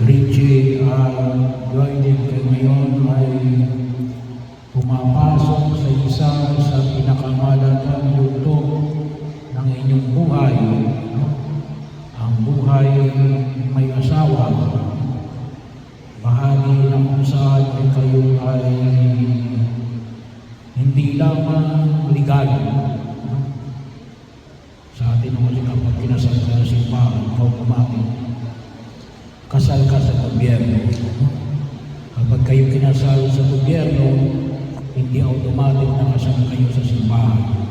Richie, join din kayo ngayon ay pumapasok sa isa sa pinakamalagang yugto ng inyong buhay, no? Ang buhay may asawa, bahagi na kung saan kayo ay hindi lamang legal, no? Sa atin naman kapag kinasal ka sa simbahan, automatic kasal ka sa gobyerno. Kapag kayo kinasal sa gobyerno, hindi automatic na kasal kayo sa simbahan.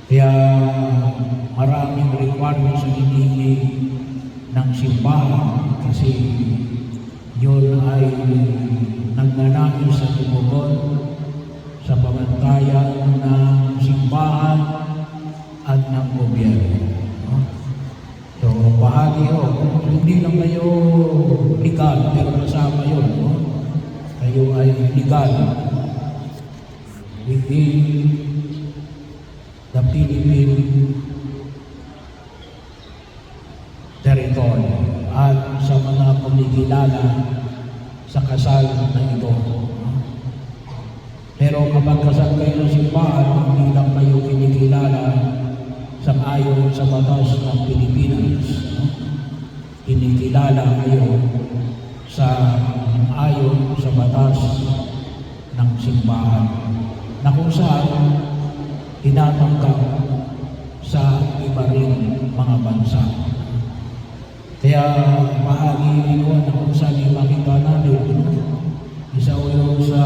Kaya maraming requirements ang hinihingi ng simbahan kasi yun ay nagnanais sa tumugon sa pamantayan ng simbahan at ng gobyerno. So, bahagi yun. Hindi lang kayo legal, pero kasama yun. No? Kayo ay legal within the Philippine territory at sa mga kumikilala sa kasal na ito. Pero kapag kasal kayo ng simbahan, hindi lang kayo kinikilala sang-ayon sa batas ng Pilipinas. Kinikilala kayo sa ayon sa batas ng simbahan na kung saan tinatanggap sa iba rin mga bansa. Kaya bahagi yun na kung saan makita natin, isa yun sa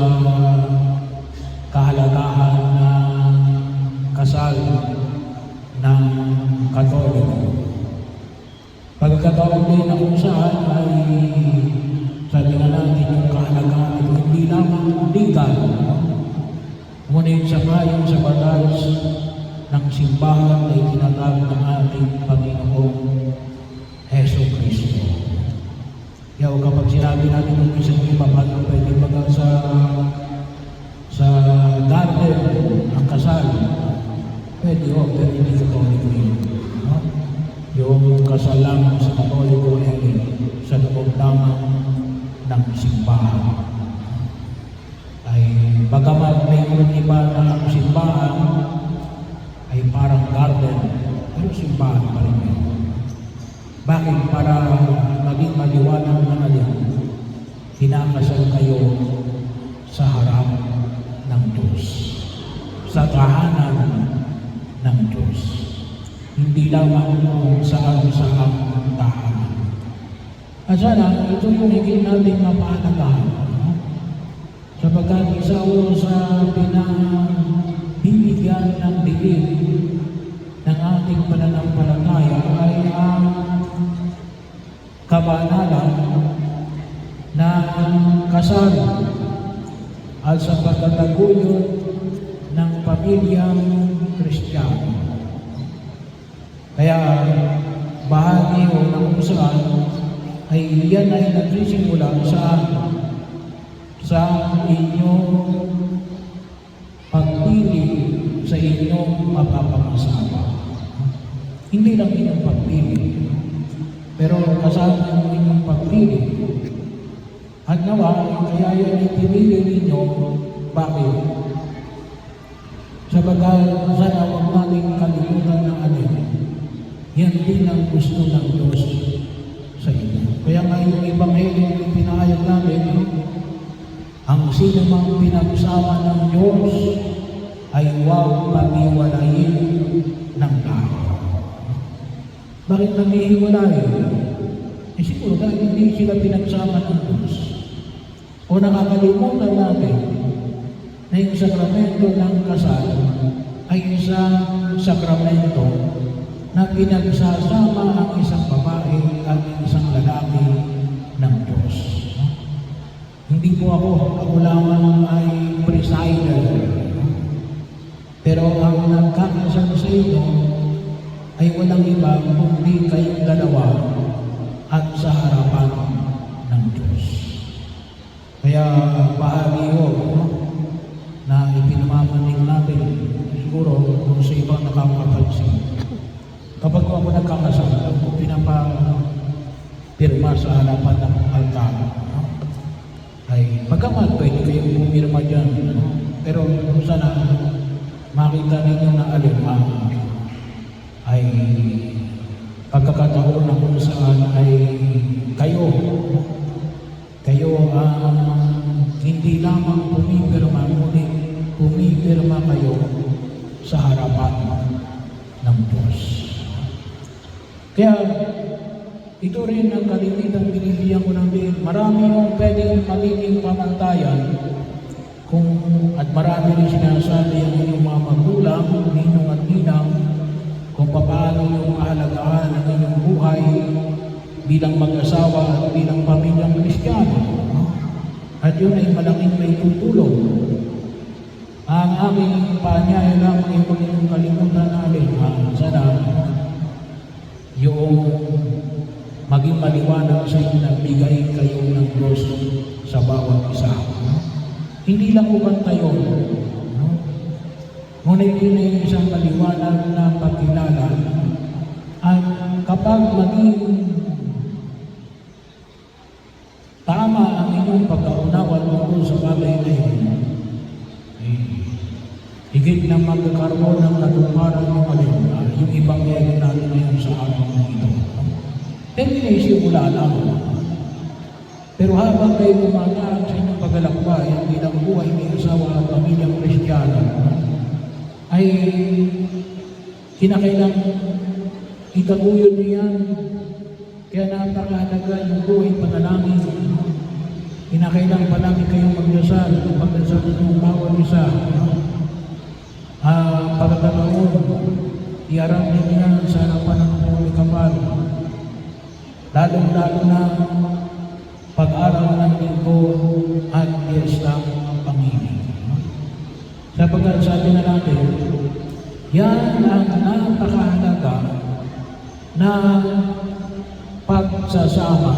kahalagahan ng kasal ng Katoliko. Pagkataon din na kung saan ay sabi nga natin yung kahalagahan ito hindi lamang legal, ngunit sa ayon sa batas ng simbahan ay tinatag ng ating Panginoong Heso Kristo. Kaya kapag sinabi natin yung isang iba, paano pwede baga sa garden ang kasal, pwede o, pero hindi Katoliko yun. No? Yung kasal lang sa Katoliko ay sa loob lamang ng simbahan. Ay bagamat mayroon iba na ang simbahan ay parang garden, pero simbahan pa rin yun. Bakit? Para maging maliwanag na alin, kinakasal kayo sa harap ng Diyos, sa tahanan ng Diyos. Hindi lamang saan tahanan. At sana, ito yung higit natin mapahalagaan. Sapagkat isa sa pinabibigyan ng diin ng ating pananampalataya ay ang kabanalan ng kasal at sa pagtataguyod ng pamilyang Kristiyano. Kaya bahagi o na kung saan ay yan ay nagsisimula sa inyong pagpili sa inyong mapapangasawa. Hindi lang inyong pagpili, pero kasama ng inyong pagpili. At nawa, kaya yan ay pinili ninyo, bakit? Sabagal, sana huwag natin kalimutan ng alin. Yan din ang gusto ng Diyos sa inyo. Kaya nga yung Ebanghelyo yung pinahayag natin, no? Ang sino mang pinagsama ng Diyos ay huwag pag-iwalayin ng tao. Bakit nag-iwalay? Siguro dahil hindi sila pinagsama ng Diyos. O nakakalimutan natin na yung sakramento ng kasal ay isang sakramento na pinagsasama ang isang babae at isang lalaki ng Diyos. Hindi po ako lamang ay presider. Pero ang nagkakasal sa inyo ay walang iba kundi kayong dalawa at sa harapan ng Diyos. Kaya bahagi ko na ipinamamanig natin siguro kung sa ibang nakakapansin. Kapag ako nagkakasal, kung pinapapirma pumirma sa harapan ng altar. No? Ay bagamat pwede kayong pumirma dyan, no? Pero kung sana makita ninyo na ay pagkakataon na kung saan ay kayo hindi lamang pumipirma, ngunit pumipirma kayo sa harapan ng Diyos. Kaya ito rin ang kalimitan binibigyan ko ng din. Marami yung pwedeng magiging pamantayan at marami rin sinasabi ang inyong mga magulang, ninong at ninang, kung paano yung mahalagaan ang inyong buhay bilang mag-asawa at bilang pamilyang Kristiyano. At yun ay malaking may tutulong. Ang aking paanyaya lamang ay huwag niyong kalimutan natin. Sana yung maging maliwanag sa inyo na bigay kayo ng Diyos sa bawat isa. Hindi lang uban tayo. Ngunit yun ay isang maliwanag na pagkilala. At kapag maging tama ang inyong pagkaunawa tungkol sa bagay na yun, higit na magkakaroon ng natuparan yung Ebanghelyo natin ngayon sa araw na ito. Hindi na isimula lang. Pero habang kayo umagaan sa inyong paglalakbay ang bilang buhay may asawa at pamilyang Kristiyano, ay kinakailang itaguyod niyo yan. Kaya napakahalaga yung buhay panalangin. Kinakailang palagi kayong magdasal, pagdasal ng bawat isa. Pagkataon, iarap niyo yan sa harapan ng Holy Kapal. Lalong-lalo na pag-aral ng linggo at piyestang pamilya. Sapagkat sabi na natin, yan ang napakahalaga na pagsasama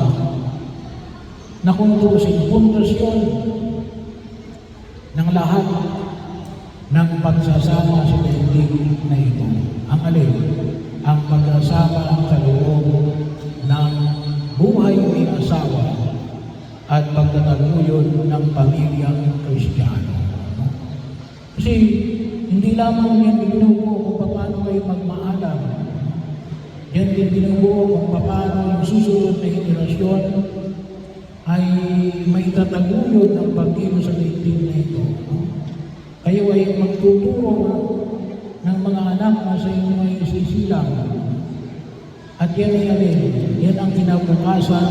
na kung tusin pundasyon ng lahat ng pagsasama sa daigdig na ito. Ang alin? Ang pagsasama sa loob ng buhay may asawa at pagtataguyod ng pamilyang Kristiyano. Kasi hindi lamang yan binubuo kung paano kayo magmaalam. Yan din binubuo kung paano yung susunod na henerasyon ay may tataguyod ng pagkilos sa daigdig na ito. Kayo ay magtuturo ng mga anak na sa inyo ay isisilang. At yan ay alin, yan ang kinabukasan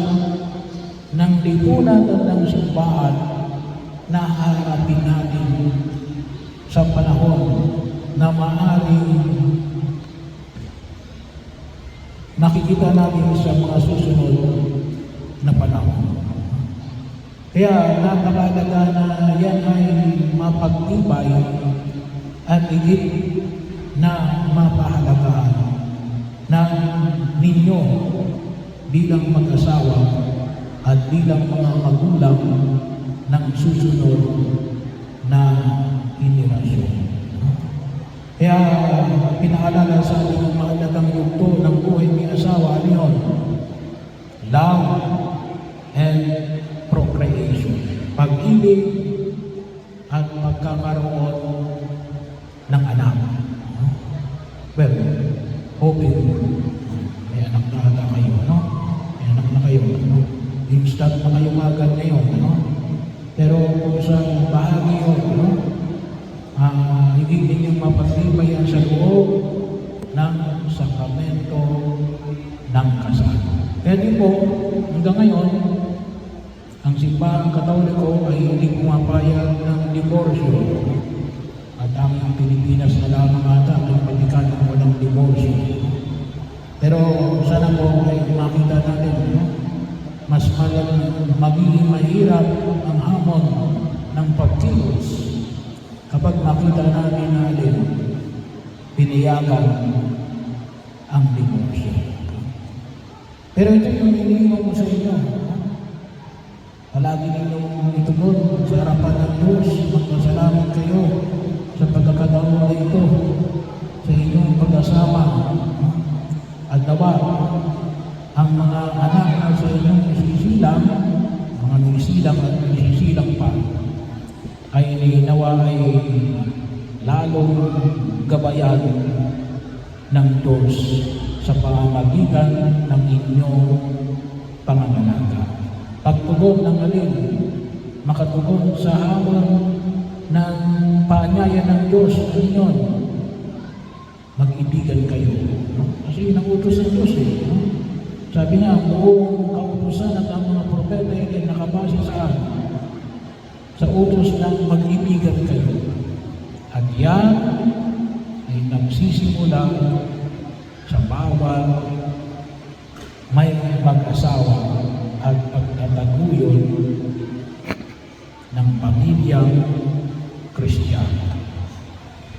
ng lipunan at ng simbahan na harapin natin sa panahon na maaaring makikita natin sa mga susunod na panahon. Kaya napakahalaga na yan ay mapagtibay at higit na mapahalagaan na ninyo bilang mag-asawa at bilang mga magulang ng susunod na henerasyon. Kaya pinaalala sa ating ang mahalagang yugto ng buhay may asawa, ano yun? Love and procreation. Pag-ibig at pagkakaroon ng anak. Well, hoping may anak na ata kayo, no? May anak na kayo, no? Instant na kayo agad ngayon, no? Pero kung sa bahagi yun, no? Higit ninyong mapagtibay ang sa loob ng sakramento ng kasal. Kaya di po, hanggang ngayon, ang simbahang Katoliko ay hindi pumapayag ng diborsyo. At ang Pilipinas na lamang ata ay pagdikan ng walang diborsyo. Pero sana po ay makita natin, no? Mas magiging mahirap ang hamon ng pagkilos kapag makita natin na pinayagan ang diborsyo. Pero ito yung iniiwan ko sa inyo. Palagi ninyong itugon sa harapan ng Diyos. Magpasalamat kayo sa pagkakataon na ito sa inyong pag-asama. At nawa ang mga anak na sa inyong sumisilang, mga nisilang at nisisilang pa, ay nawa ay lalong gabayan ng Diyos sa pamamagitan ng inyong pangangalaga. Pagtugon ng alin, makatugon sa hamon ng paanyaya ng Diyos, ano yun? Mag-ibigan kayo. Kasi nakutos ng Diyos eh. Sabi nga, ang buong kautusan at ang mga propeta ay nakabase saan? Sa utos ng mag-ibigan kayo. At yan ay nagsisimula sa bawat may mag-asawa at pagtataguyod ng pamilyang